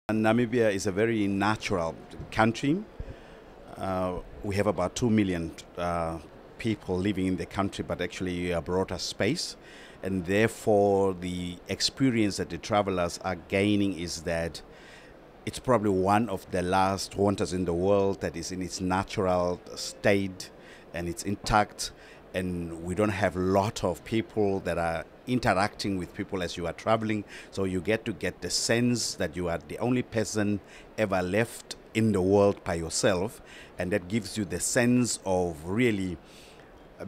Namibia is a very natural country. We have about 2 million people living in the country, but actually a broader space. And therefore, the experience that the travelers are gaining is that it's probably one of the last wonders in the world that is in its natural state and it's intact. And we don't have a lot of people that are interacting with people as you are traveling. So you get to get the sense that you are the only person ever left in the world by yourself. And that gives you the sense of really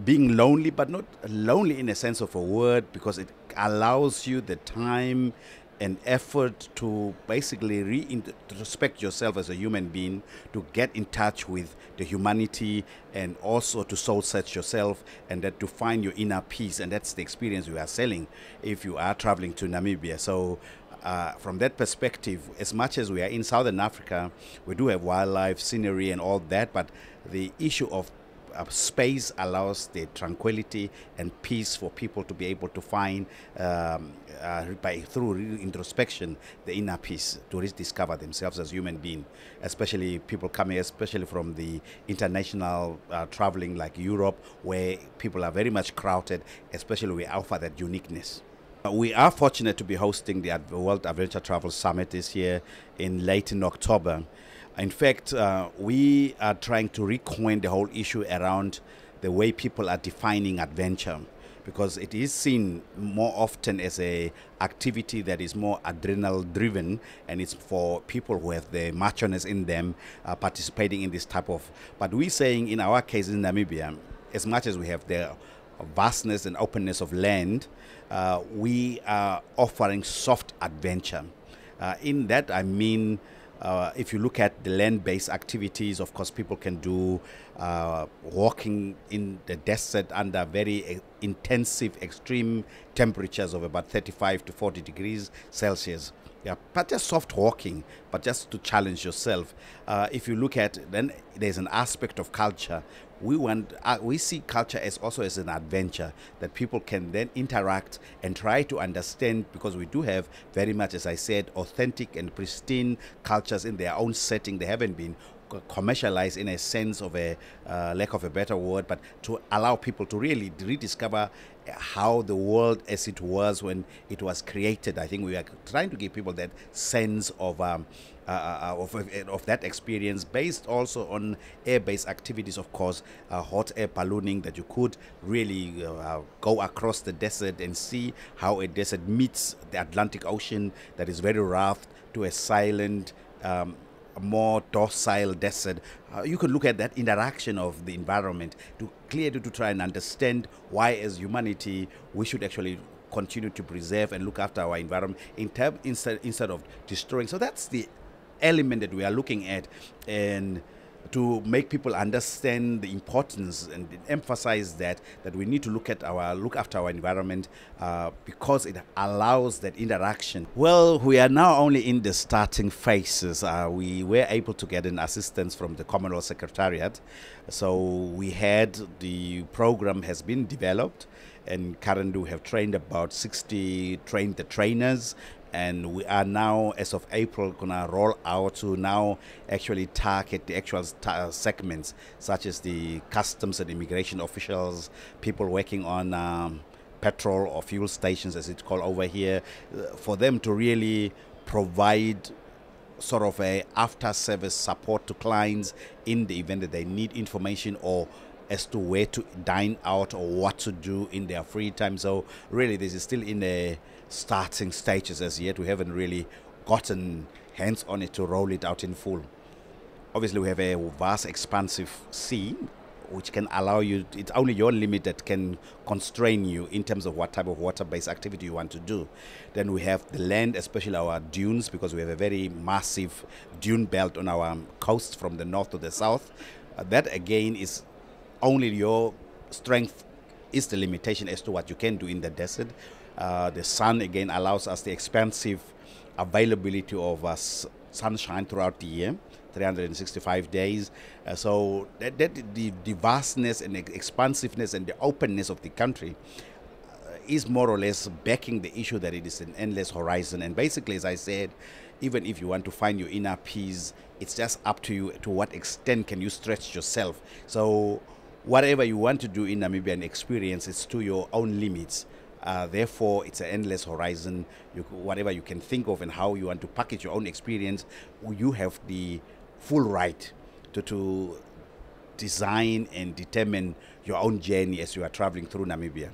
being lonely, but not lonely in a sense of a word, because it allows you the time and effort to basically reintrospect yourself as a human being, to get in touch with the humanity, and also to soul search yourself, and that to find your inner peace. And that's the experience we are selling if you are traveling to Namibia. So from that perspective, as much as we are in Southern Africa, we do have wildlife, scenery and all that, but the issue of space allows the tranquility and peace for people to be able to find through introspection the inner peace, to rediscover themselves as human beings, especially people coming especially from the international traveling like Europe, where people are very much crowded, especially we offer that uniqueness. We are fortunate to be hosting the World Adventure Travel Summit this year in late October. In fact, we are trying to recoin the whole issue around the way people are defining adventure, because it is seen more often as an activity that is more adrenal driven, and it's for people who have the macho-ness in them participating in this type of. But we're saying in our case in Namibia, as much as we have the vastness and openness of land, we are offering soft adventure. In that I mean, if you look at the land-based activities, of course, people can do walking in the desert under very intensive, extreme temperatures of about 35 to 40 degrees Celsius. Yeah, but just soft walking, but just to challenge yourself. If you look at, then there's an aspect of culture. We see culture as also as an adventure that people can then interact and try to understand, because we do have very much, as I said, authentic and pristine cultures in their own setting. They haven't been commercialized in a sense of a lack of a better word, but to allow people to really rediscover how the world as it was when it was created. I think we are trying to give people that sense of that experience, based also on air-based activities, of course, hot air ballooning, that you could really go across the desert and see how a desert meets the Atlantic Ocean that is very rough, to a silent, more docile desert. You could look at that interaction of the environment to clearly to try and understand why, as humanity, we should actually continue to preserve and look after our environment instead of destroying. So that's the element that we are looking at, and to make people understand the importance and emphasize that we need to look after our environment, because it allows that interaction. Well, we are now only in the starting phases. We were able to get an assistance from the Commonwealth Secretariat, so we had the program has been developed, and currently we have trained about 60 trainers. And we are now, as of April, going to roll out to now actually target the actual segments, such as the customs and immigration officials, people working on petrol or fuel stations, as it's called over here, for them to really provide sort of a after-service support to clients in the event that they need information or as to where to dine out or what to do in their free time. So really, this is still in the starting stages as yet. We haven't really gotten hands on it to roll it out in full. Obviously, we have a vast, expansive sea, which can allow you, it's only your limit that can constrain you in terms of what type of water-based activity you want to do. Then we have the land, especially our dunes, because we have a very massive dune belt on our coast from the north to the south. That again is only your strength is the limitation as to what you can do in the desert. The sun, again, allows us the expansive availability of sunshine throughout the year, 365 days. So the vastness and expansiveness and the openness of the country is more or less backing the issue that it is an endless horizon. And basically, as I said, even if you want to find your inner peace, it's just up to you to what extent can you stretch yourself. So whatever you want to do in Namibia and experience, it's to your own limits. Therefore, it's an endless horizon. Whatever you can think of and how you want to package your own experience, you have the full right to design and determine your own journey as you are traveling through Namibia.